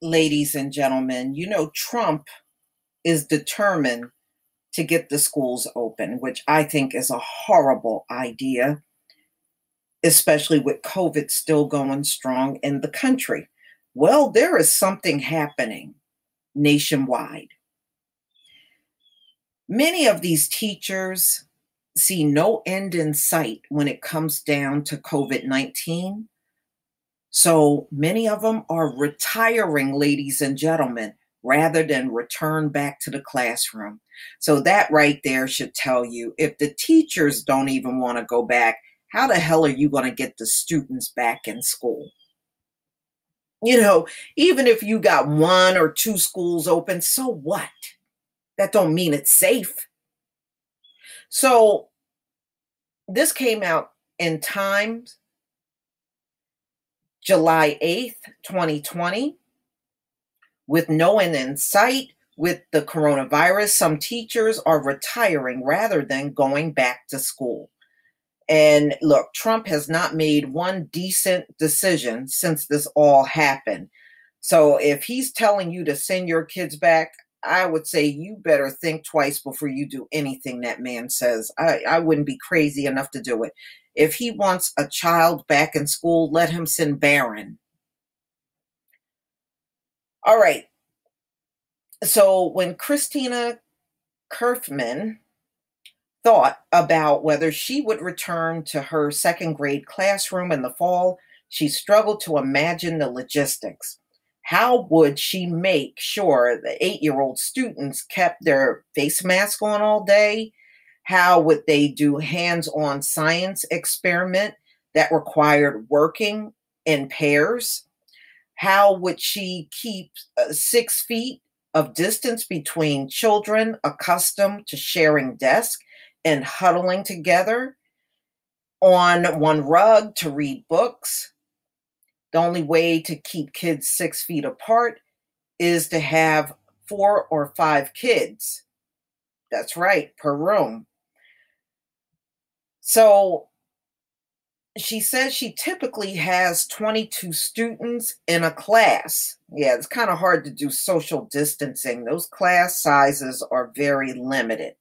Ladies and gentlemen, Trump is determined to get the schools open, which I think is a horrible idea, especially with COVID still going strong in the country. Well, there is something happening nationwide. Many of these teachers see no end in sight when it comes down to COVID-19. So many of them are retiring, ladies and gentlemen, rather than return back to the classroom. So that right there should tell you if the teachers don't even want to go back, how the hell are you going to get the students back in school? Even if you got one or two schools open, so what? That don't mean it's safe. So this came out in Times, July 8th, 2020. With no end in sight with the coronavirus, some teachers are retiring rather than going back to school. And look, Trump has not made one decent decision since this all happened. So if he's telling you to send your kids back, I would say you better think twice before you do anything that man says. I wouldn't be crazy enough to do it. If he wants a child back in school, let him send Barron. All right. So when Christina Kerfman thought about whether she would return to her second grade classroom in the fall, she struggled to imagine the logistics. How would she make sure the 8-year-old students kept their face mask on all day? How would they do hands-on science experiment that required working in pairs? How would she keep 6 feet of distance between children accustomed to sharing desks and huddling together on one rug to read books? The only way to keep kids 6 feet apart is to have 4 or 5 kids. That's right, per room. So she says she typically has 22 students in a class. Yeah, it's kind of hard to do social distancing. Those class sizes are very limited.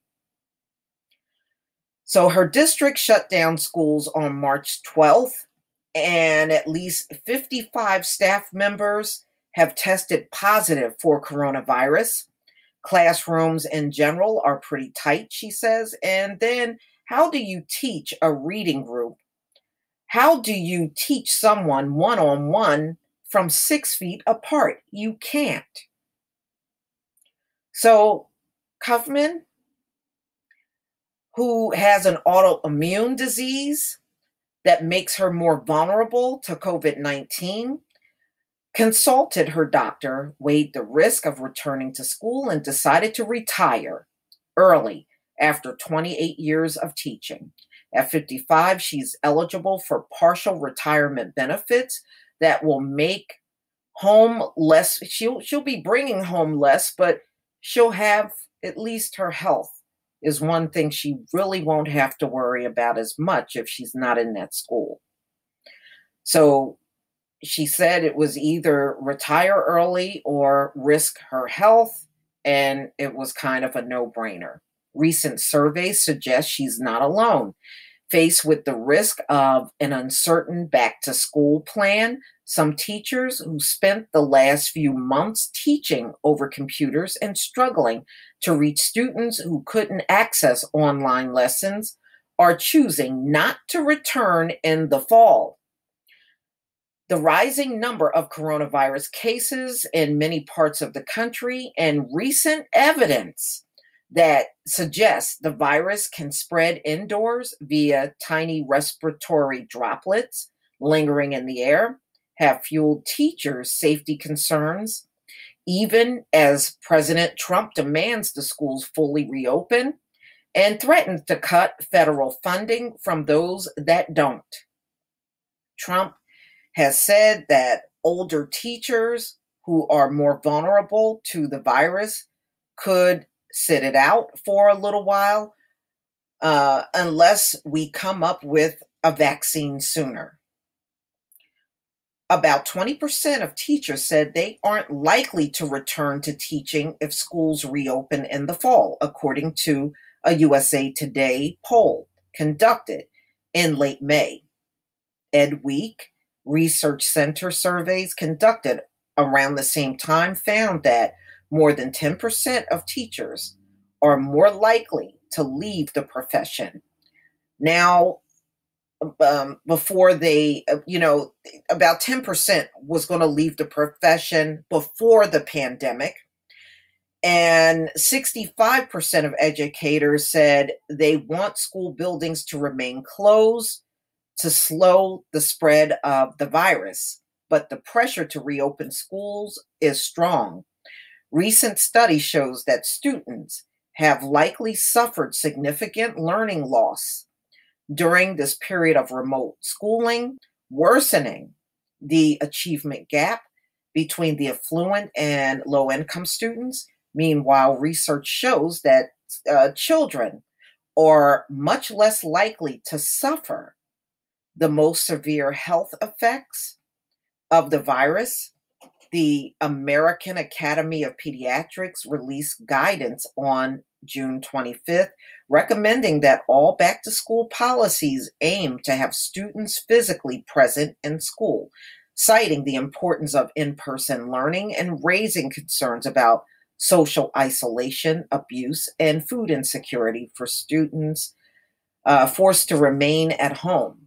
So her district shut down schools on March 12th, and at least 55 staff members have tested positive for coronavirus. Classrooms in general are pretty tight, she says. And then how do you teach a reading group? How do you teach someone one-on-one from 6 feet apart? You can't. So Kaufman, who has an autoimmune disease that makes her more vulnerable to COVID-19, consulted her doctor, weighed the risk of returning to school, and decided to retire early after 28 years of teaching. At 55, she's eligible for partial retirement benefits that will make home less. She'll be bringing home less, but she'll have at least her health is one thing she really won't have to worry about as much if she's not in that school. So she said it was either retire early or risk her health, and it was kind of a no-brainer. Recent surveys suggest she's not alone. Faced with the risk of an uncertain back-to-school plan, some teachers who spent the last few months teaching over computers and struggling to reach students who couldn't access online lessons are choosing not to return in the fall. The rising number of coronavirus cases in many parts of the country and recent evidence that suggests the virus can spread indoors via tiny respiratory droplets lingering in the air have fueled teachers' safety concerns, even as President Trump demands the schools fully reopen and threatens to cut federal funding from those that don't. Trump has said that older teachers who are more vulnerable to the virus could sit it out for a little while unless we come up with a vaccine sooner. About 20% of teachers said they aren't likely to return to teaching if schools reopen in the fall, according to a USA Today poll conducted in late May. Ed Week Research Center surveys conducted around the same time found that more than 10% of teachers are more likely to leave the profession. Now, before they, about 10% was going to leave the profession before the pandemic. And 65% of educators said they want school buildings to remain closed to slow the spread of the virus. But the pressure to reopen schools is strong. Recent study shows that students have likely suffered significant learning loss during this period of remote schooling, worsening the achievement gap between the affluent and low income students. Meanwhile, research shows that children are much less likely to suffer the most severe health effects of the virus. The American Academy of Pediatrics released guidance on June 25th, recommending that all back to school policies aim to have students physically present in school, citing the importance of in person learning and raising concerns about social isolation, abuse, and food insecurity for students forced to remain at home.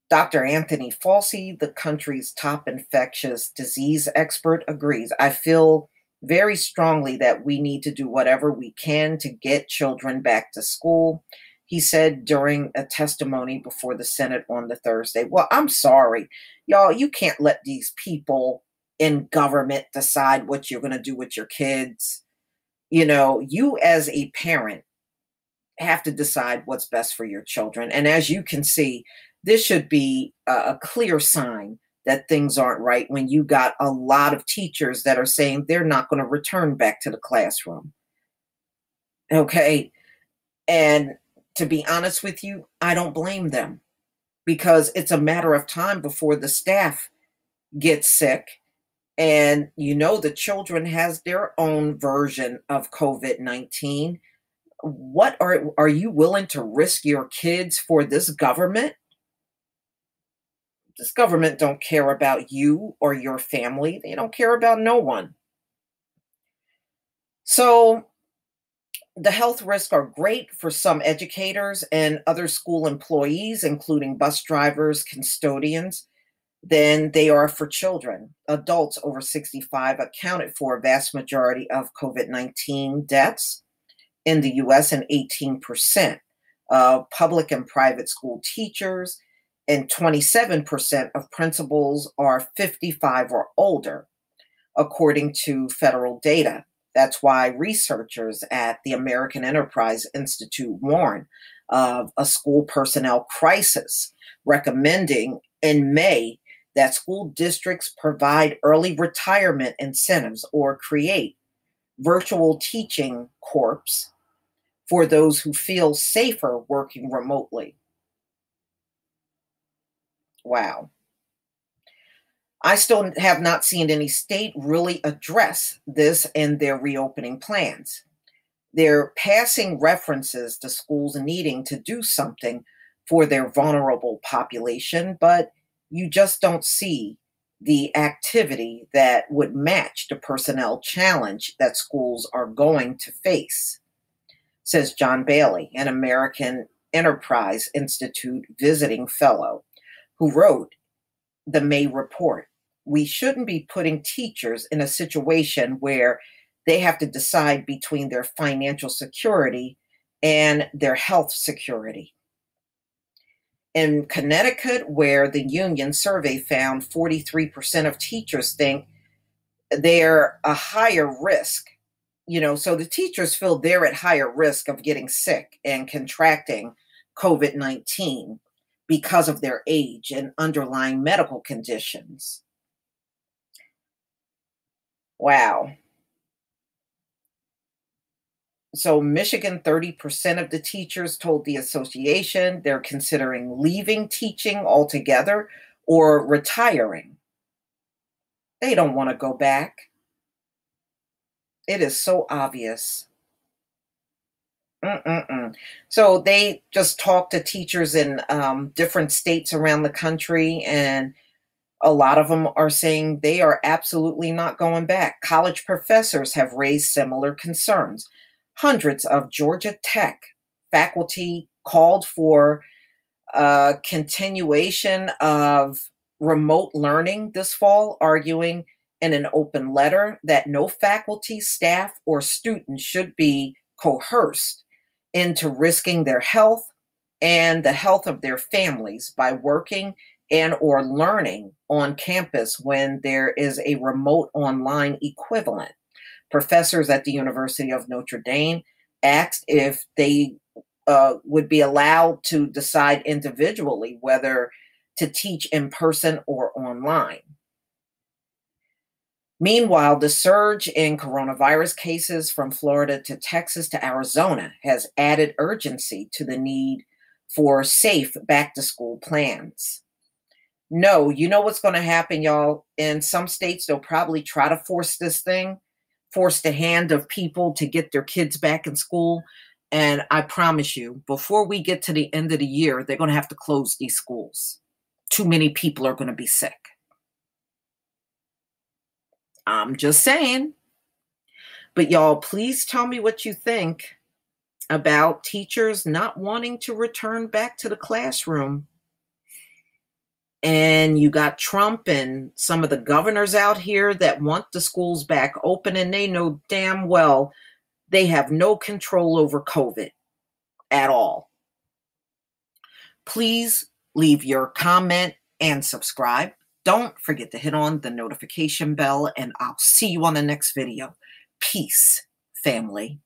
Dr. Anthony Fauci, the country's top infectious disease expert, agrees. I feel very strongly that we need to do whatever we can to get children back to school, he said during a testimony before the Senate on the Thursday. Well, I'm sorry, y'all, you can't let these people in government decide what you're going to do with your kids. You as a parent have to decide what's best for your children. And as you can see, this should be a clear sign that things aren't right when you got a lot of teachers that are saying they're not going to return back to the classroom. Okay. And to be honest with you, I don't blame them because it's a matter of time before the staff gets sick. And the children has their own version of COVID-19. What are you willing to risk your kids for this government? This government don't care about you or your family. They don't care about no one. So the health risks are great for some educators and other school employees, including bus drivers, custodians, than they are for children. Adults over 65 accounted for a vast majority of COVID-19 deaths in the US, and 18% of public and private school teachers and 27% of principals are 55 or older, according to federal data. That's why researchers at the American Enterprise Institute warn of a school personnel crisis, recommending in May that school districts provide early retirement incentives or create virtual teaching corps for those who feel safer working remotely. Wow. I still have not seen any state really address this in their reopening plans. They're passing references to schools needing to do something for their vulnerable population, but you just don't see the activity that would match the personnel challenge that schools are going to face, says John Bailey, an American Enterprise Institute visiting fellow, who wrote the May report. We shouldn't be putting teachers in a situation where they have to decide between their financial security and their health security. In Connecticut, where the union survey found 43% of teachers think they're a higher risk, so the teachers feel they're at higher risk of getting sick and contracting COVID-19 because of their age and underlying medical conditions. Wow. So Michigan, 30% of the teachers told the association they're considering leaving teaching altogether or retiring. They don't want to go back. It is so obvious. Mm-mm-mm. So they just talk to teachers in different states around the country, and a lot of them are saying they are absolutely not going back. College professors have raised similar concerns. Hundreds of Georgia Tech faculty called for a continuation of remote learning this fall, arguing in an open letter that no faculty, staff, or student should be coerced into risking their health and the health of their families by working and or learning on campus when there is a remote online equivalent. Professors at the University of Notre Dame asked if they would be allowed to decide individually whether to teach in person or online. Meanwhile, the surge in coronavirus cases from Florida to Texas to Arizona has added urgency to the need for safe back to school plans. No, you know what's going to happen, y'all? In some states, they'll probably try to force this thing, force the hand of people to get their kids back in school. And I promise you, before we get to the end of the year, they're going to have to close these schools. Too many people are going to be sick. I'm just saying. But y'all, please tell me what you think about teachers not wanting to return back to the classroom. And you got Trump and some of the governors out here that want the schools back open, and they know damn well they have no control over COVID at all. Please leave your comment and subscribe. Don't forget to hit on the notification bell, and I'll see you on the next video. Peace, family.